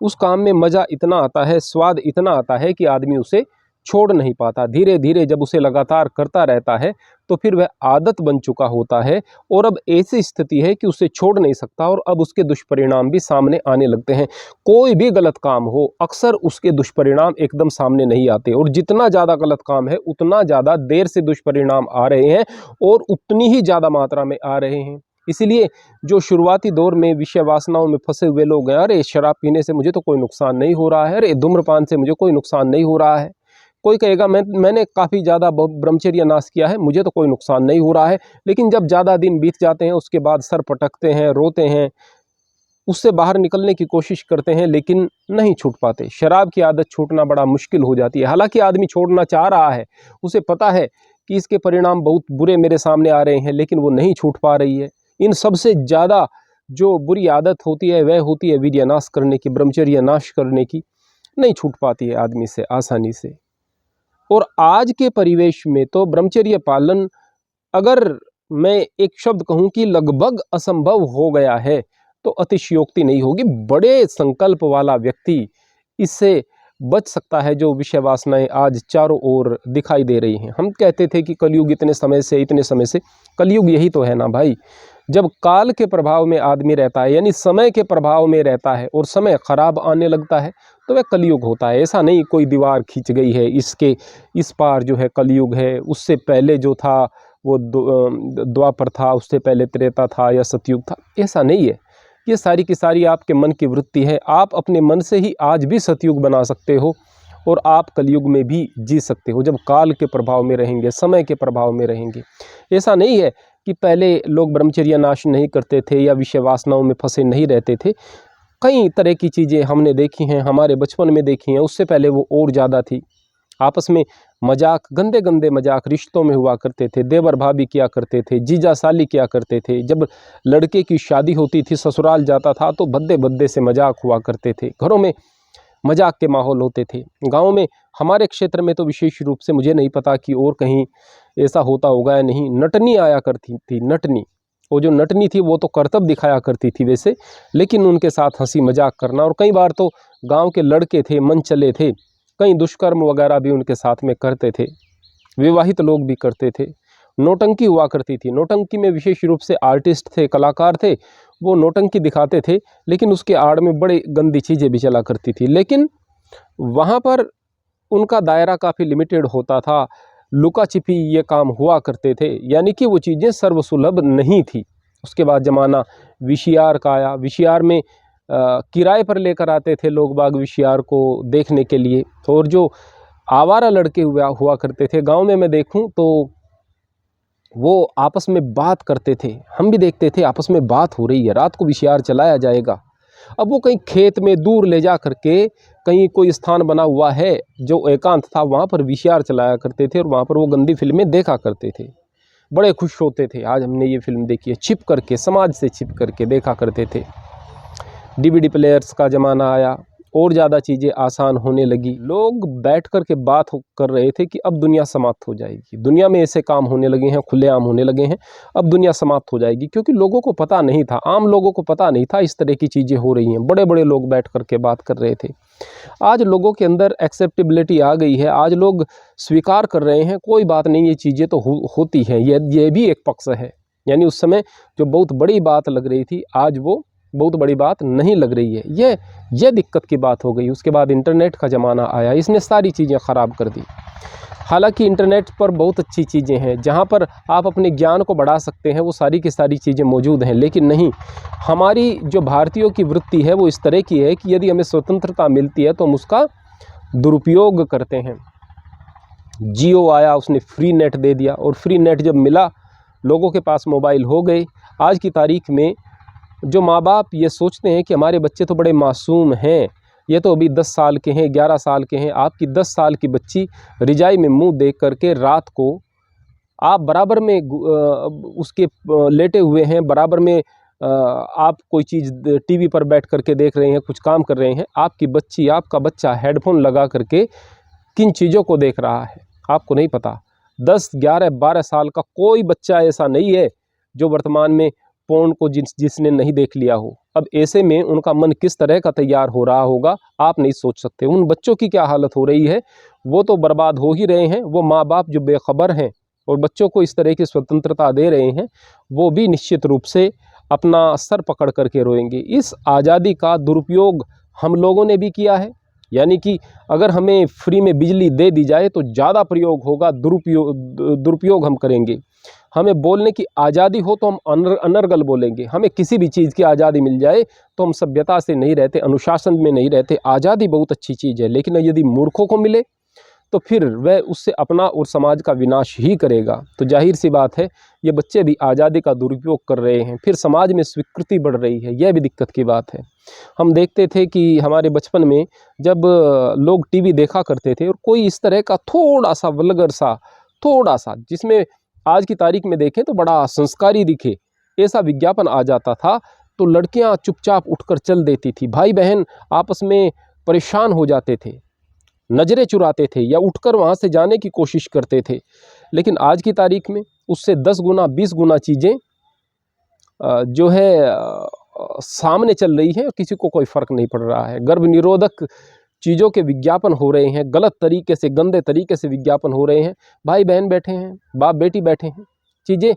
उस काम में मज़ा इतना आता है, स्वाद इतना आता है कि आदमी उसे छोड़ नहीं पाता। धीरे धीरे जब उसे लगातार करता रहता है तो फिर वह आदत बन चुका होता है और अब ऐसी स्थिति है कि उसे छोड़ नहीं सकता और अब उसके दुष्परिणाम भी सामने आने लगते हैं। कोई भी गलत काम हो, अक्सर उसके दुष्परिणाम एकदम सामने नहीं आते, और जितना ज़्यादा गलत काम है उतना ज़्यादा देर से दुष्परिणाम आ रहे हैं और उतनी ही ज़्यादा मात्रा में आ रहे हैं। इसीलिए जो शुरुआती दौर में विषय वासनाओं में फंसे हुए लोग हैं, अरे शराब पीने से मुझे तो कोई नुकसान नहीं हो रहा है, अरे धूम्रपान से मुझे कोई नुकसान नहीं हो रहा है, कोई कहेगा मैंने काफ़ी ज़्यादा ब्रह्मचर्य नाश किया है, मुझे तो कोई नुकसान नहीं हो रहा है। लेकिन जब ज़्यादा दिन बीत जाते हैं उसके बाद सर पटकते हैं, रोते हैं, उससे बाहर निकलने की कोशिश करते हैं लेकिन नहीं छूट पाते। शराब की आदत छूटना बड़ा मुश्किल हो जाती है। हालांकि आदमी छोड़ना चाह रहा है, उसे पता है कि इसके परिणाम बहुत बुरे मेरे सामने आ रहे हैं, लेकिन वो नहीं छूट पा रही है। इन सबसे ज़्यादा जो बुरी आदत होती है वह होती है वीर्य नाश करने की, ब्रह्मचर्य नाश करने की। नहीं छूट पाती है आदमी से आसानी से। और आज के परिवेश में तो ब्रह्मचर्य पालन, अगर मैं एक शब्द कहूँ कि लगभग असंभव हो गया है, तो अतिशयोक्ति नहीं होगी। बड़े संकल्प वाला व्यक्ति इससे बच सकता है जो विषय वासनाएं आज चारों ओर दिखाई दे रही हैं। हम कहते थे कि कलयुग इतने समय से, कलयुग यही तो है ना भाई। जब काल के प्रभाव में आदमी रहता है, यानी समय के प्रभाव में रहता है और समय खराब आने लगता है, तो वह कलयुग होता है। ऐसा नहीं कोई दीवार खींच गई है, इसके इस पार जो है कलयुग है, उससे पहले जो था वो द्वापर था, उससे पहले त्रेता था या सतयुग था, ऐसा नहीं है। ये सारी की सारी आपके मन की वृत्ति है। आप अपने मन से ही आज भी सतयुग बना सकते हो और आप कलयुग में भी जी सकते हो, जब काल के प्रभाव में रहेंगे, समय के प्रभाव में रहेंगे। ऐसा नहीं है कि पहले लोग ब्रह्मचर्य नाश नहीं करते थे या विषय वासनाओं में फंसे नहीं रहते थे। कई तरह की चीज़ें हमने देखी हैं, हमारे बचपन में देखी हैं, उससे पहले वो और ज़्यादा थी। आपस में मजाक, गंदे गंदे मजाक रिश्तों में हुआ करते थे। देवर भाभी किया करते थे, जीजा साली किया करते थे। जब लड़के की शादी होती थी, ससुराल जाता था, तो भद्दे भद्दे से मजाक हुआ करते थे। घरों में मजाक के माहौल होते थे। गांव में, हमारे क्षेत्र में तो विशेष रूप से, मुझे नहीं पता कि और कहीं ऐसा होता होगा या नहीं, नटनी आया करती थी। नटनी, वो जो नटनी थी वो तो करतब दिखाया करती थी वैसे, लेकिन उनके साथ हंसी मजाक करना, और कई बार तो गांव के लड़के थे, मन चले थे, कई दुष्कर्म वगैरह भी उनके साथ में करते थे। विवाहित लोग भी करते थे। नौटंकी हुआ करती थी। नौटंकी में विशेष रूप से आर्टिस्ट थे, कलाकार थे, वो नौटंकी दिखाते थे, लेकिन उसके आड़ में बड़ी गंदी चीज़ें भी चला करती थी। लेकिन वहाँ पर उनका दायरा काफ़ी लिमिटेड होता था। लुका छिपी ये काम हुआ करते थे, यानी कि वो चीज़ें सर्वसुलभ नहीं थी। उसके बाद ज़माना वीसीआर का आया। वीसीआर में किराए पर लेकर आते थे लोग बाग वीसीआर को देखने के लिए, और जो आवारा लड़के हुआ करते थे गांव में, मैं देखूं तो वो आपस में बात करते थे। हम भी देखते थे आपस में बात हो रही है, रात को वीसीआर चलाया जाएगा। अब वो कहीं खेत में दूर ले जा करके, कहीं कोई स्थान बना हुआ है जो एकांत था, वहाँ पर वीसीआर चलाया करते थे और वहाँ पर वो गंदी फिल्में देखा करते थे। बड़े खुश होते थे, आज हमने ये फिल्म देखी है, छिप करके, समाज से छिप करके देखा करते थे। डीवीडी प्लेयर्स का ज़माना आया, और ज़्यादा चीज़ें आसान होने लगी। लोग बैठ कर के बात कर रहे थे कि अब दुनिया समाप्त हो जाएगी। दुनिया में ऐसे काम होने लगे हैं, खुलेआम होने लगे हैं, अब दुनिया समाप्त हो जाएगी। क्योंकि लोगों को पता नहीं था, आम लोगों को पता नहीं था इस तरह की चीज़ें हो रही हैं। बड़े बड़े लोग बैठ कर के बात कर रहे थे। आज लोगों के अंदर एक्सेप्टेबिलिटी आ गई है, आज लोग स्वीकार कर रहे हैं, कोई बात नहीं, ये चीज़ें तो होती हैं। ये भी एक पक्ष है। यानी उस समय जो बहुत बड़ी बात लग रही थी, आज वो बहुत बड़ी बात नहीं लग रही है। ये दिक्कत की बात हो गई। उसके बाद इंटरनेट का ज़माना आया, इसने सारी चीज़ें ख़राब कर दी। हालांकि इंटरनेट पर बहुत अच्छी चीज़ें हैं, जहां पर आप अपने ज्ञान को बढ़ा सकते हैं, वो सारी की सारी चीज़ें मौजूद हैं। लेकिन नहीं, हमारी जो भारतीयों की वृत्ति है वो इस तरह की है कि यदि हमें स्वतंत्रता मिलती है तो हम उसका दुरुपयोग करते हैं। जियो आया, उसने फ्री नेट दे दिया, और फ्री नेट जब मिला, लोगों के पास मोबाइल हो गए। आज की तारीख में जो माँ बाप ये सोचते हैं कि हमारे बच्चे तो बड़े मासूम हैं, ये तो अभी 10 साल के हैं, 11 साल के हैं, आपकी 10 साल की बच्ची रिजाई में मुंह देख करके रात को आप बराबर में उसके लेटे हुए हैं, बराबर में आप कोई चीज़ टीवी पर बैठ करके देख रहे हैं, कुछ काम कर रहे हैं, आपकी बच्ची, आपका बच्चा हेडफोन लगा करके किन चीज़ों को देख रहा है आपको नहीं पता। 10, 11, 12 साल का कोई बच्चा ऐसा नहीं है जो वर्तमान में पोर्न को जिसने नहीं देख लिया हो। अब ऐसे में उनका मन किस तरह का तैयार हो रहा होगा आप नहीं सोच सकते। उन बच्चों की क्या हालत हो रही है, वो तो बर्बाद हो ही रहे हैं। वो माँ बाप जो बेखबर हैं और बच्चों को इस तरह की स्वतंत्रता दे रहे हैं, वो भी निश्चित रूप से अपना सर पकड़ करके रोएंगे। इस आज़ादी का दुरुपयोग हम लोगों ने भी किया है, यानी कि अगर हमें फ्री में बिजली दे दी जाए तो ज़्यादा प्रयोग होगा, दुरुपयोग हम करेंगे। हमें बोलने की आज़ादी हो तो हम अनर्गल बोलेंगे। हमें किसी भी चीज़ की आज़ादी मिल जाए तो हम सभ्यता से नहीं रहते, अनुशासन में नहीं रहते। आज़ादी बहुत अच्छी चीज़ है, लेकिन यदि मूर्खों को मिले तो फिर वह उससे अपना और समाज का विनाश ही करेगा। तो जाहिर सी बात है, ये बच्चे भी आज़ादी का दुरुपयोग कर रहे हैं, फिर समाज में स्वीकृति बढ़ रही है, यह भी दिक्कत की बात है। हम देखते थे कि हमारे बचपन में जब लोग टीवी देखा करते थे और कोई इस तरह का थोड़ा सा वल्गर सा, थोड़ा सा जिसमें आज की तारीख में देखें तो बड़ा संस्कारी दिखे, ऐसा विज्ञापन आ जाता था तो लड़कियां चुपचाप उठकर चल देती थी, भाई बहन आपस में परेशान हो जाते थे, नज़रें चुराते थे या उठकर वहाँ से जाने की कोशिश करते थे। लेकिन आज की तारीख में उससे 10 गुना 20 गुना चीज़ें जो है सामने चल रही है और किसी को कोई फ़र्क नहीं पड़ रहा है। गर्भ निरोधक चीज़ों के विज्ञापन हो रहे हैं, गलत तरीके से, गंदे तरीके से विज्ञापन हो रहे हैं। भाई बहन बैठे हैं, बाप बेटी बैठे हैं, चीज़ें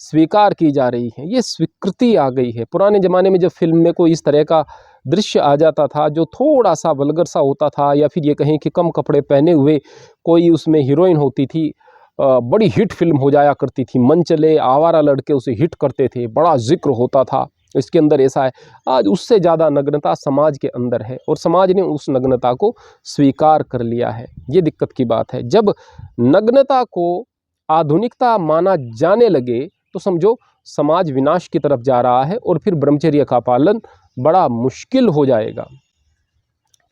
स्वीकार की जा रही हैं, ये स्वीकृति आ गई है। पुराने ज़माने में जब फिल्म में कोई इस तरह का दृश्य आ जाता था जो थोड़ा सा वल्गर सा होता था, या फिर ये कहें कि कम कपड़े पहने हुए कोई उसमें हीरोइन होती थी, बड़ी हिट फिल्म हो जाया करती थी, मन चले आवारा लड़के उसे हिट करते थे, बड़ा जिक्र होता था इसके अंदर ऐसा है। आज उससे ज़्यादा नग्नता समाज के अंदर है और समाज ने उस नग्नता को स्वीकार कर लिया है। ये दिक्कत की बात है। जब नग्नता को आधुनिकता माना जाने लगे तो समझो समाज विनाश की तरफ जा रहा है और फिर ब्रह्मचर्य का पालन बड़ा मुश्किल हो जाएगा।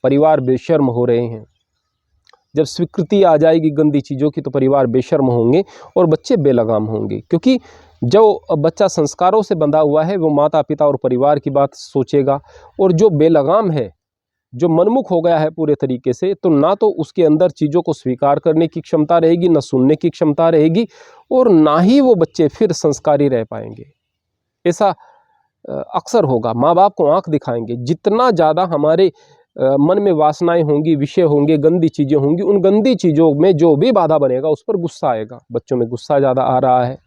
परिवार बेशर्म हो रहे हैं। जब स्वीकृति आ जाएगी गंदी चीज़ों की तो परिवार बेशर्म होंगे और बच्चे बेलगाम होंगे, क्योंकि जो बच्चा संस्कारों से बंधा हुआ है वो माता पिता और परिवार की बात सोचेगा, और जो बेलगाम है, जो मनमुख हो गया है पूरे तरीके से, तो ना तो उसके अंदर चीज़ों को स्वीकार करने की क्षमता रहेगी, ना सुनने की क्षमता रहेगी, और ना ही वो बच्चे फिर संस्कारी रह पाएंगे। ऐसा अक्सर होगा। माँ बाप को आंख दिखाएंगे। जितना ज़्यादा हमारे मन में वासनाएं होंगी, विषय होंगे, गंदी चीज़ें होंगी, उन गंदी चीज़ों में जो भी बाधा बनेगा उस पर गुस्सा आएगा। बच्चों में गुस्सा ज़्यादा आ रहा है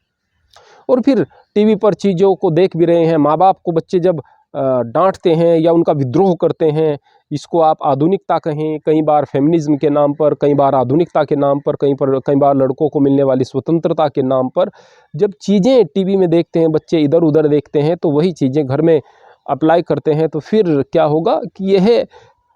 और फिर टीवी पर चीज़ों को देख भी रहे हैं। माँ बाप को बच्चे जब डांटते हैं या उनका विद्रोह करते हैं, इसको आप आधुनिकता कहें, कई बार फेमिनिज्म के नाम पर, कई बार आधुनिकता के नाम पर, कई बार लड़कों को मिलने वाली स्वतंत्रता के नाम पर, जब चीज़ें टीवी में देखते हैं, बच्चे इधर उधर देखते हैं तो वही चीज़ें घर में अप्लाई करते हैं, तो फिर क्या होगा कि यह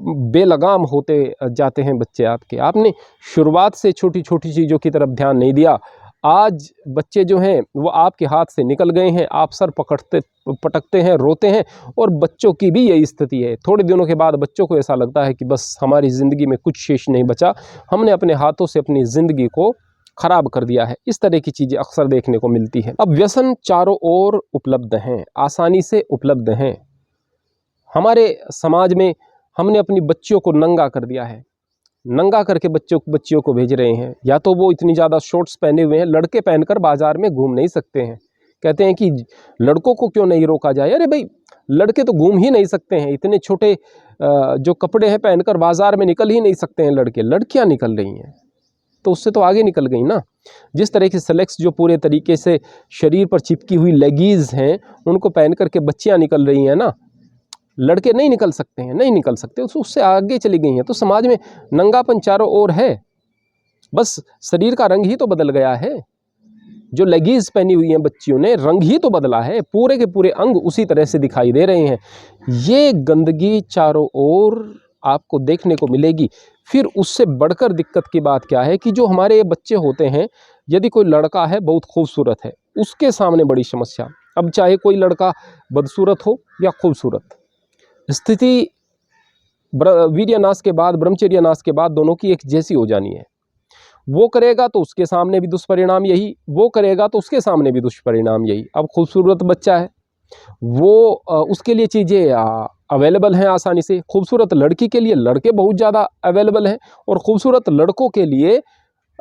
बेलगाम होते जाते हैं बच्चे आपके। आपने शुरुआत से छोटी छोटी चीज़ों की तरफ ध्यान नहीं दिया। आज बच्चे जो हैं वो आपके हाथ से निकल गए हैं, आप सर पटकते हैं, रोते हैं, और बच्चों की भी यही स्थिति है। थोड़े दिनों के बाद बच्चों को ऐसा लगता है कि बस हमारी ज़िंदगी में कुछ शेष नहीं बचा, हमने अपने हाथों से अपनी ज़िंदगी को ख़राब कर दिया है। इस तरह की चीज़ें अक्सर देखने को मिलती हैं। अब व्यसन चारों ओर उपलब्ध हैं, आसानी से उपलब्ध हैं। हमारे समाज में हमने अपनी बच्चियों को नंगा कर दिया है, नंगा करके बच्चियों को भेज रहे हैं। या तो वो इतनी ज़्यादा शॉर्ट्स पहने हुए हैं, लड़के पहनकर बाज़ार में घूम नहीं सकते हैं। कहते हैं कि लड़कों को क्यों नहीं रोका जाए। अरे भाई, लड़के तो घूम ही नहीं सकते हैं, इतने छोटे जो कपड़े हैं पहनकर बाज़ार में निकल ही नहीं सकते हैं लड़के। लड़कियां निकल रही हैं तो उससे तो आगे निकल गई ना। जिस तरह की सेलेक्स जो पूरे तरीके से शरीर पर चिपकी हुई लेगीज़ हैं उनको पहन करके बच्चियाँ निकल रही हैं ना, लड़के नहीं निकल सकते हैं, नहीं निकल सकते, उससे आगे चली गई हैं। तो समाज में नंगापन चारों ओर है, बस शरीर का रंग ही तो बदल गया है। जो लेगीज पहनी हुई हैं बच्चियों ने, रंग ही तो बदला है, पूरे के पूरे अंग उसी तरह से दिखाई दे रहे हैं। ये गंदगी चारों ओर आपको देखने को मिलेगी। फिर उससे बढ़कर दिक्कत की बात क्या है कि जो हमारे ये बच्चे होते हैं, यदि कोई लड़का है बहुत खूबसूरत है, उसके सामने बड़ी समस्या। अब चाहे कोई लड़का बदसूरत हो या खूबसूरत, स्थिति वीर्यनाश के बाद, ब्रह्मचर्यनाश के बाद दोनों की एक जैसी हो जानी है। वो करेगा तो उसके सामने भी दुष्परिणाम यही, वो करेगा तो उसके सामने भी दुष्परिणाम यही। अब खूबसूरत बच्चा है, वो उसके लिए चीज़ें अवेलेबल हैं आसानी से। खूबसूरत लड़की के लिए लड़के बहुत ज़्यादा अवेलेबल हैं, और खूबसूरत लड़कों के लिए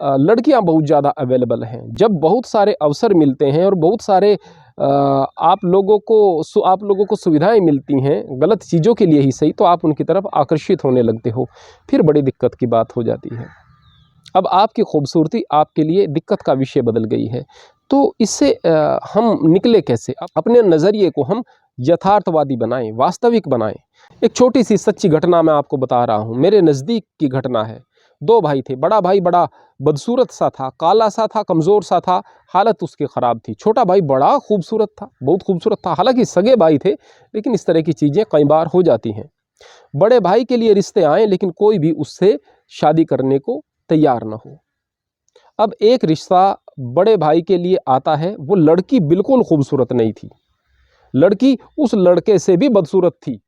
लड़कियां बहुत ज़्यादा अवेलेबल हैं, जब बहुत सारे अवसर मिलते हैं और बहुत सारे आप लोगों को सुविधाएं मिलती हैं गलत चीज़ों के लिए ही सही, तो आप उनकी तरफ आकर्षित होने लगते हो, फिर बड़ी दिक्कत की बात हो जाती है। अब आपकी खूबसूरती आपके लिए दिक्कत का विषय बदल गई है, तो इससे हम निकले कैसे? अपने नज़रिए को हम यथार्थवादी बनाएं, वास्तविक बनाएं। एक छोटी सी सच्ची घटना मैं आपको बता रहा हूँ, मेरे नज़दीक की घटना है। दो भाई थे, बड़ा भाई बड़ा बदसूरत सा था, काला सा था, कमज़ोर सा था, हालत उसकी ख़राब थी। छोटा भाई बड़ा खूबसूरत था, बहुत खूबसूरत था, हालांकि सगे भाई थे, लेकिन इस तरह की चीज़ें कई बार हो जाती हैं। बड़े भाई के लिए रिश्ते आए, लेकिन कोई भी उससे शादी करने को तैयार न हो। अब एक रिश्ता बड़े भाई के लिए आता है, वो लड़की बिल्कुल खूबसूरत नहीं थी, लड़की उस लड़के से भी बदसूरत थी।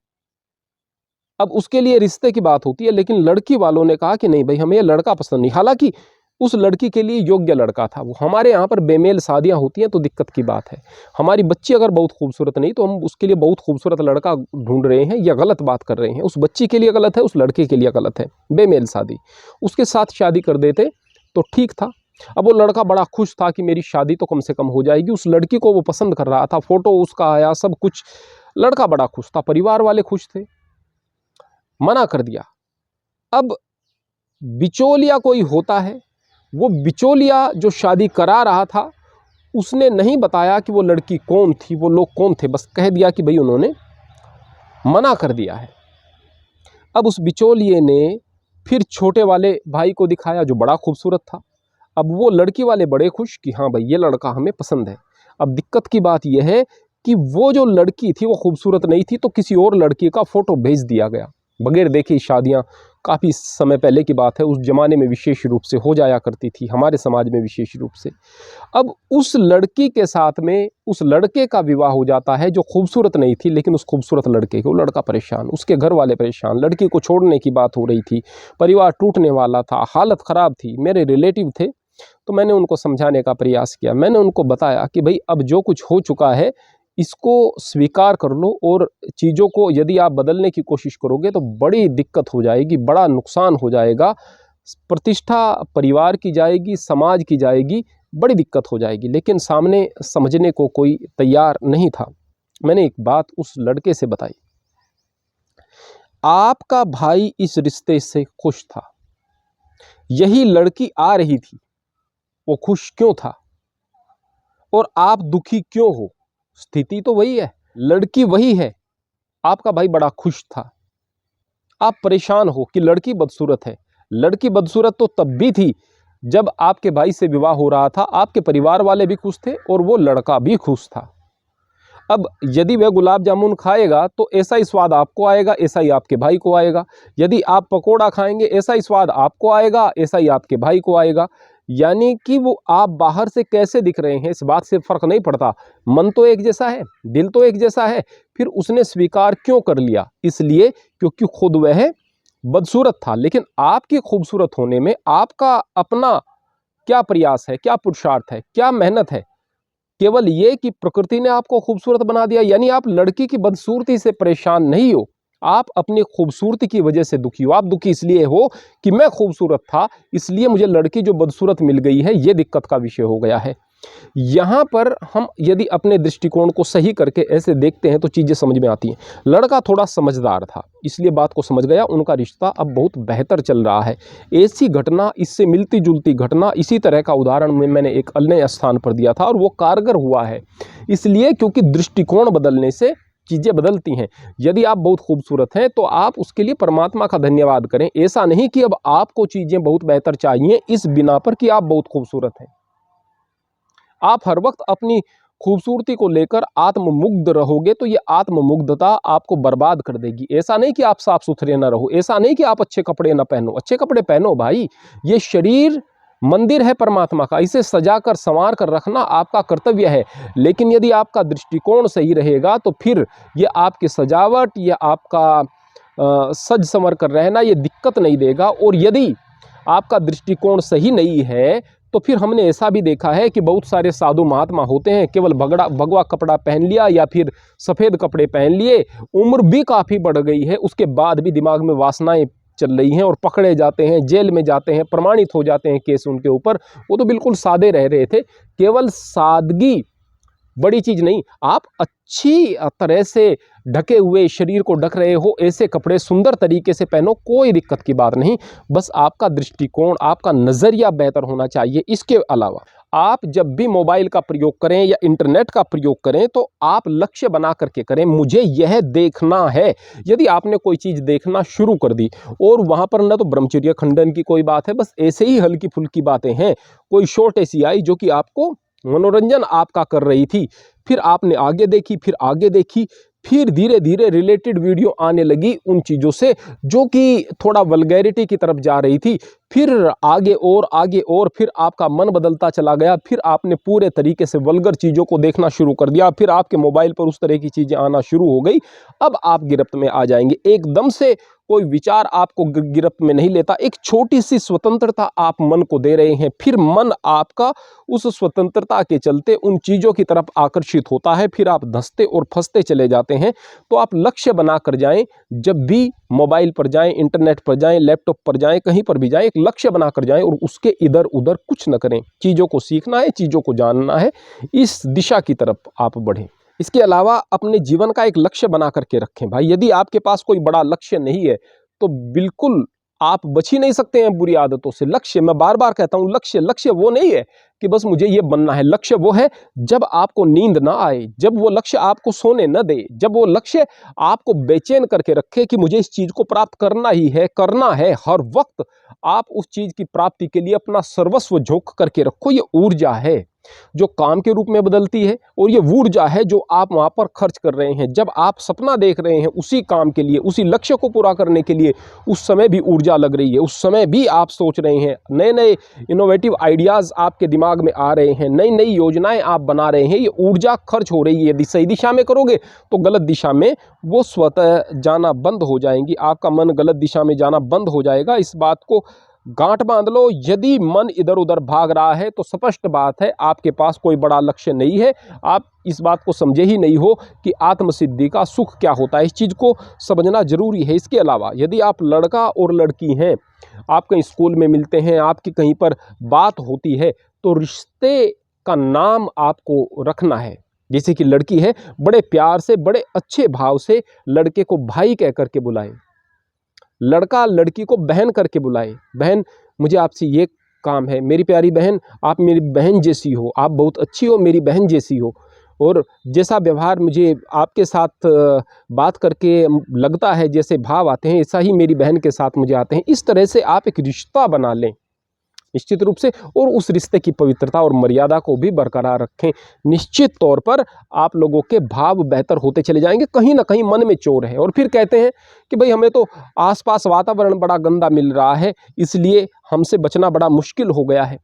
अब उसके लिए रिश्ते की बात होती है, लेकिन लड़की वालों ने कहा कि नहीं भाई, हमें ये लड़का पसंद नहीं। हालांकि उस लड़की के लिए योग्य लड़का था वो। हमारे यहाँ पर बेमेल शादियाँ होती हैं तो दिक्कत की बात है। हमारी बच्ची अगर बहुत खूबसूरत नहीं तो हम उसके लिए बहुत खूबसूरत लड़का ढूंढ रहे हैं या गलत बात कर रहे हैं। उस बच्ची के लिए गलत है, उस लड़के के लिए गलत है, बेमेल शादी। उसके साथ शादी कर देते तो ठीक था। अब वो लड़का बड़ा खुश था कि मेरी शादी तो कम से कम हो जाएगी। उस लड़की को वो पसंद कर रहा था, फोटो उसका आया, सब कुछ, लड़का बड़ा खुश था, परिवार वाले खुश थे, मना कर दिया। अब बिचौलिया कोई होता है, वो बिचौलिया जो शादी करा रहा था उसने नहीं बताया कि वो लड़की कौन थी, वो लोग कौन थे, बस कह दिया कि भाई उन्होंने मना कर दिया है। अब उस बिचौलिए ने फिर छोटे वाले भाई को दिखाया जो बड़ा खूबसूरत था। अब वो लड़की वाले बड़े खुश कि हाँ भाई ये लड़का हमें पसंद है। अब दिक्कत की बात यह है कि वो जो लड़की थी वो खूबसूरत नहीं थी, तो किसी और लड़की का फोटो भेज दिया गया बगैर देखे। शादियाँ काफ़ी समय पहले की बात है, उस ज़माने में विशेष रूप से हो जाया करती थी, हमारे समाज में विशेष रूप से। अब उस लड़की के साथ में उस लड़के का विवाह हो जाता है जो खूबसूरत नहीं थी, लेकिन उस खूबसूरत लड़के को, लड़का परेशान, उसके घर वाले परेशान, लड़की को छोड़ने की बात हो रही थी, परिवार टूटने वाला था, हालत ख़राब थी। मेरे रिलेटिव थे, तो मैंने उनको समझाने का प्रयास किया। मैंने उनको बताया कि भाई अब जो कुछ हो चुका है इसको स्वीकार कर लो, और चीज़ों को यदि आप बदलने की कोशिश करोगे तो बड़ी दिक्कत हो जाएगी, बड़ा नुकसान हो जाएगा, प्रतिष्ठा परिवार की जाएगी, समाज की जाएगी, बड़ी दिक्कत हो जाएगी। लेकिन सामने समझने को कोई तैयार नहीं था। मैंने एक बात उस लड़के से बताई, आपका भाई इस रिश्ते से खुश था, यही लड़की आ रही थी, वो खुश क्यों था और आप दुखी क्यों हो? स्थिति तो वही है, लड़की वही है, आपका भाई बड़ा खुश था, आप परेशान हो कि लड़की बदसूरत है। लड़की बदसूरत तो तब भी थी जब आपके भाई से विवाह हो रहा था, आपके परिवार वाले भी खुश थे और वो लड़का भी खुश था। अब यदि वह गुलाब जामुन खाएगा तो ऐसा ही स्वाद आपको आएगा, ऐसा ही आपके भाई को आएगा। यदि आप पकोड़ा खाएंगे, ऐसा ही स्वाद आपको आएगा, ऐसा ही आपके भाई को आएगा। यानी कि वो आप बाहर से कैसे दिख रहे हैं इस बात से फर्क नहीं पड़ता, मन तो एक जैसा है, दिल तो एक जैसा है। फिर उसने स्वीकार क्यों कर लिया? इसलिए क्योंकि खुद वह बदसूरत था। लेकिन आपके खूबसूरत होने में आपका अपना क्या प्रयास है, क्या पुरुषार्थ है, क्या मेहनत है? केवल ये कि प्रकृति ने आपको खूबसूरत बना दिया। यानी आप लड़की की बदसूरती से परेशान नहीं हो, आप अपनी खूबसूरती की वजह से दुखी हो। आप दुखी इसलिए हो कि मैं खूबसूरत था, इसलिए मुझे लड़की जो बदसूरत मिल गई है, ये दिक्कत का विषय हो गया है। यहाँ पर हम यदि अपने दृष्टिकोण को सही करके ऐसे देखते हैं तो चीज़ें समझ में आती हैं। लड़का थोड़ा समझदार था, इसलिए बात को समझ गया, उनका रिश्ता अब बहुत बेहतर चल रहा है। ऐसी घटना, इससे मिलती जुलती घटना, इसी तरह का उदाहरण में मैंने एक अन्य स्थान पर दिया था और वो कारगर हुआ है। इसलिए क्योंकि दृष्टिकोण बदलने से चीज़ें बदलती हैं। यदि आप बहुत खूबसूरत हैं तो आप उसके लिए परमात्मा का धन्यवाद करें। ऐसा नहीं कि अब आपको चीज़ें बहुत बेहतर चाहिए इस बिना पर कि आप बहुत खूबसूरत हैं। आप हर वक्त अपनी खूबसूरती को लेकर आत्ममुग्ध रहोगे तो ये आत्ममुग्धता आपको बर्बाद कर देगी। ऐसा नहीं कि आप साफ सुथरे ना रहो, ऐसा नहीं कि आप अच्छे कपड़े ना पहनो, अच्छे कपड़े पहनो भाई। ये शरीर मंदिर है परमात्मा का, इसे सजा कर संवार कर रखना आपका कर्तव्य है। लेकिन यदि आपका दृष्टिकोण सही रहेगा तो फिर ये आपकी सजावट, ये आपका सज संवर कर रहना ये दिक्कत नहीं देगा। और यदि आपका दृष्टिकोण सही नहीं है तो फिर हमने ऐसा भी देखा है कि बहुत सारे साधु महात्मा होते हैं, केवल भगवा कपड़ा पहन लिया या फिर सफ़ेद कपड़े पहन लिए, उम्र भी काफ़ी बढ़ गई है, उसके बाद भी दिमाग में वासनाएं चल रही हैं और पकड़े जाते हैं, जेल में जाते हैं, प्रमाणित हो जाते हैं केस उनके ऊपर। वो तो बिल्कुल सादे रह रहे थे। केवल सादगी बड़ी चीज नहीं, आप अच्छी तरह से ढके हुए शरीर को ढक रहे हो, ऐसे कपड़े सुंदर तरीके से पहनो, कोई दिक्कत की बात नहीं। बस आपका दृष्टिकोण, आपका नजरिया बेहतर होना चाहिए। इसके अलावा आप जब भी मोबाइल का प्रयोग करें या इंटरनेट का प्रयोग करें तो आप लक्ष्य बना करके करें, मुझे यह देखना है। यदि आपने कोई चीज देखना शुरू कर दी और वहां पर ना तो ब्रह्मचर्य खंडन की कोई बात है, बस ऐसे ही हल्की फुल्की बातें हैं, कोई शॉर्ट ऐसी आई जो कि आपको मनोरंजन आपका कर रही थी, फिर आपने आगे देखी, फिर आगे देखी, फिर धीरे धीरे रिलेटेड वीडियो आने लगी उन चीज़ों से जो कि थोड़ा वल्गैरिटी की तरफ जा रही थी, फिर आगे और फिर आपका मन बदलता चला गया, फिर आपने पूरे तरीके से वल्गर चीज़ों को देखना शुरू कर दिया, फिर आपके मोबाइल पर उस तरह की चीज़ें आना शुरू हो गई। अब आप गिरफ्त में आ जाएंगे। एकदम से कोई विचार आपको गिरफ्त में नहीं लेता, एक छोटी सी स्वतंत्रता आप मन को दे रहे हैं, फिर मन आपका उस स्वतंत्रता के चलते उन चीज़ों की तरफ आकर्षित होता है, फिर आप धंसते और फंसते चले जाते हैं। तो आप लक्ष्य बना कर जाएं, जब भी मोबाइल पर जाएं, इंटरनेट पर जाएं, लैपटॉप पर जाएं, कहीं पर भी जाएं, एक लक्ष्य बना कर जाएं और उसके इधर उधर कुछ न करें। चीज़ों को सीखना है, चीज़ों को जानना है, इस दिशा की तरफ आप बढ़ें। इसके अलावा अपने जीवन का एक लक्ष्य बना करके रखें भाई। यदि आपके पास कोई बड़ा लक्ष्य नहीं है तो बिल्कुल आप बच ही नहीं सकते हैं बुरी आदतों से। लक्ष्य, मैं बार बार कहता हूं, लक्ष्य वो नहीं है कि बस मुझे ये बनना है। लक्ष्य वो है जब आपको नींद ना आए, जब वो लक्ष्य आपको सोने न दे, जब वो लक्ष्य आपको बेचैन करके रखे कि मुझे इस चीज को प्राप्त करना ही है, करना है। हर वक्त आप उस चीज की प्राप्ति के लिए अपना सर्वस्व झोंक करके रखो। ये ऊर्जा है जो काम के रूप में बदलती है और ये ऊर्जा है जो आप वहां पर खर्च कर रहे हैं। जब आप सपना देख रहे हैं उसी काम के लिए, उसी लक्ष्य को पूरा करने के लिए, उस समय भी ऊर्जा लग रही है, उस समय भी आप सोच रहे हैं, नए नए इनोवेटिव आइडियाज आपके दिमाग में आ रहे हैं, नई नई योजनाएं आप बना रहे हैं। ये ऊर्जा खर्च हो रही है। यदि सही दिशा में करोगे तो गलत दिशा में वो स्वतः जाना बंद हो जाएंगी। आपका मन गलत दिशा में जाना बंद हो जाएगा। इस बात को गांठ बांध लो। यदि मन इधर उधर भाग रहा है तो स्पष्ट बात है आपके पास कोई बड़ा लक्ष्य नहीं है। आप इस बात को समझे ही नहीं हो कि आत्मसिद्धि का सुख क्या होता है। इस चीज़ को समझना जरूरी है। इसके अलावा यदि आप लड़का और लड़की हैं, आप कहीं स्कूल में मिलते हैं, आपकी कहीं पर बात होती है, तो रिश्ते का नाम आपको रखना है। जैसे कि लड़की है, बड़े प्यार से, बड़े अच्छे भाव से लड़के को भाई कह करके बुलाए, लड़का लड़की को बहन करके बुलाए। बहन, मुझे आपसे ये काम है, मेरी प्यारी बहन, आप मेरी बहन जैसी हो, आप बहुत अच्छी हो, मेरी बहन जैसी हो, और जैसा व्यवहार मुझे आपके साथ बात करके लगता है, जैसे भाव आते हैं, ऐसा ही मेरी बहन के साथ मुझे आते हैं। इस तरह से आप एक रिश्ता बना लें निश्चित रूप से, और उस रिश्ते की पवित्रता और मर्यादा को भी बरकरार रखें। निश्चित तौर पर आप लोगों के भाव बेहतर होते चले जाएंगे। कहीं ना कहीं मन में चोर है और फिर कहते हैं कि भाई हमें तो आसपास वातावरण बड़ा गंदा मिल रहा है, इसलिए हमसे बचना बड़ा मुश्किल हो गया है।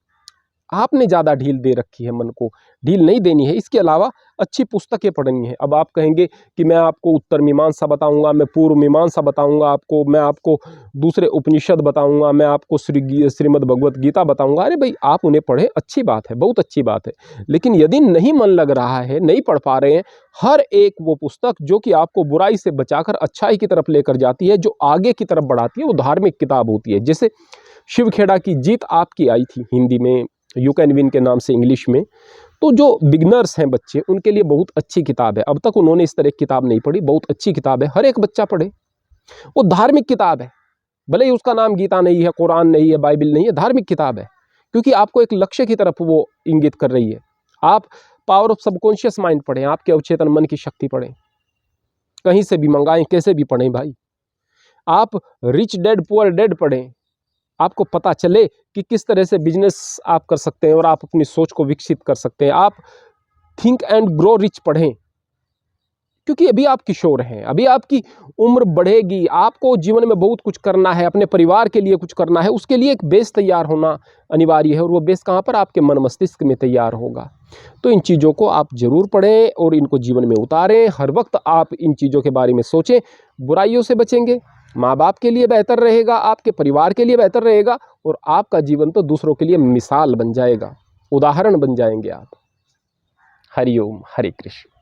आपने ज़्यादा ढील दे रखी है, मन को ढील नहीं देनी है। इसके अलावा अच्छी पुस्तकें पढ़नी है। अब आप कहेंगे कि मैं आपको उत्तर मीमांसा बताऊंगा, मैं पूर्व मीमांसा बताऊंगा आपको, मैं आपको दूसरे उपनिषद बताऊंगा, मैं आपको श्रीमद् भगवत गीता बताऊंगा। अरे भाई, आप उन्हें पढ़ें, अच्छी बात है, बहुत अच्छी बात है। लेकिन यदि नहीं मन लग रहा है, नहीं पढ़ पा रहे हैं, हर एक वो पुस्तक जो कि आपको बुराई से बचाकर अच्छाई की तरफ लेकर जाती है, जो आगे की तरफ बढ़ाती है, वो धार्मिक किताब होती है। जैसे शिवखेड़ा की जीत आपकी आई थी हिंदी में, यू कैन विन के नाम से इंग्लिश में, तो जो बिगनर्स हैं बच्चे, उनके लिए बहुत अच्छी किताब है। अब तक उन्होंने इस तरह की किताब नहीं पढ़ी, बहुत अच्छी किताब है, हर एक बच्चा पढ़े। वो धार्मिक किताब है, भले ही उसका नाम गीता नहीं है, कुरान नहीं है, बाइबल नहीं है, धार्मिक किताब है, क्योंकि आपको एक लक्ष्य की तरफ वो इंगित कर रही है। आप पावर ऑफ सबकॉन्शियस माइंड पढ़ें, आपके अवचेतन मन की शक्ति पढ़ें, कहीं से भी मंगाएं, कैसे भी पढ़ें भाई। आप रिच डैड पुअर डैड पढ़ें, आपको पता चले कि किस तरह से बिजनेस आप कर सकते हैं और आप अपनी सोच को विकसित कर सकते हैं। आप थिंक एंड ग्रो रिच पढ़ें, क्योंकि अभी आप किशोर हैं, अभी आपकी उम्र बढ़ेगी, आपको जीवन में बहुत कुछ करना है, अपने परिवार के लिए कुछ करना है, उसके लिए एक बेस तैयार होना अनिवार्य है। और वो बेस कहाँ पर? आपके मन मस्तिष्क में तैयार होगा। तो इन चीज़ों को आप जरूर पढ़ें और इनको जीवन में उतारें। हर वक्त आप इन चीज़ों के बारे में सोचें, बुराइयों से बचेंगे, माँ बाप के लिए बेहतर रहेगा, आपके परिवार के लिए बेहतर रहेगा, और आपका जीवन तो दूसरों के लिए मिसाल बन जाएगा, उदाहरण बन जाएंगे आप। हरिओम, हरे कृष्ण।